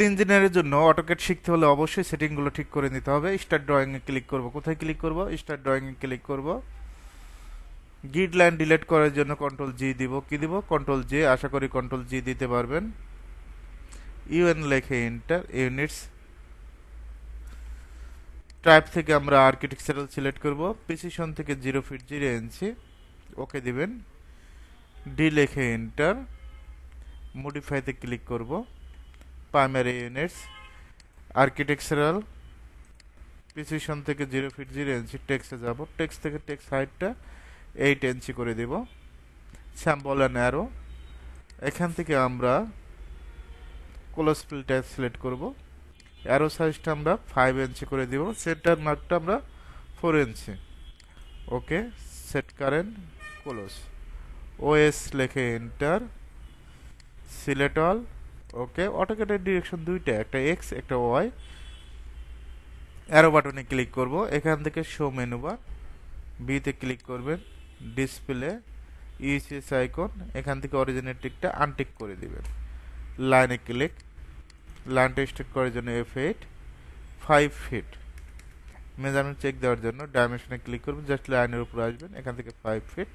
Civil ইঞ্জিনিয়ারের জন্য AutoCAD শিখতে হলে অবশ্যই সেটিংগুলো ঠিক করে নিতে হবে। স্টার্ট ড্রয়িংয়ে ক্লিক করব। কোথায় ক্লিক করব? স্টার্ট ড্রয়িংয়ে ক্লিক করব। গ্রিড লাইন ডিলিট করার জন্য কন্ট্রোল জি দিব। কি দিব? Control J. আশা করি কন্ট্রোল জি দিতে পারবেন। ইউএন লেখে এন্টার। ইউনিটস টাইপ থেকে আমরা আর্কিটেকচারাল সিলেক্ট করব। প্রিসিশন থেকে 0 ফিট 0 ইঞ্চি ওকে দিবেন। ডি লেখে এন্টার। মডিফাইতে ক্লিক করব। প্রাইমারি ইউনিটস আর্কিটেকচারাল প্রিসিশন থেকে 0 ফিট 0 ইঞ্চি টেক্সটে যাব। টেক্সট থেকে টেক্সট হাইটটা 8 ইঞ্চি করে দেব। স্যাম্পল অ্যান্ড অ্যারো এখান থেকে আমরা ক্লোজ ফিল্টার সিলেক্ট করব। অ্যারো সাইজটা আমরা 5 ইঞ্চি করে দিব। সেন্টার মার্কটা আমরা 4 inch. Okay, set current close. OS লেখে এন্টার। Select all. ওকে, অটোক্যাডের ডিরেকশন দুইটা, একটা এক্স একটা ওয়াই। অ্যারো বাটনে ক্লিক করব। এখান থেকে শো মেনু বার বিতে ক্লিক করবেন। ডিসপ্লে ইউসিএস আইকন এখান থেকে অরিজিনের টিকটা আনটিক করে দিবেন। লাইনে ক্লিক। লাইনটা স্ট্রেট করার জন্য F8 5 ফিট। মেজারমেন্ট চেক দেওয়ার জন্য ডাইমেনশনে ক্লিক করবেন। জাস্ট লাইনের উপর আসবেন। এখান থেকে 5 ফিট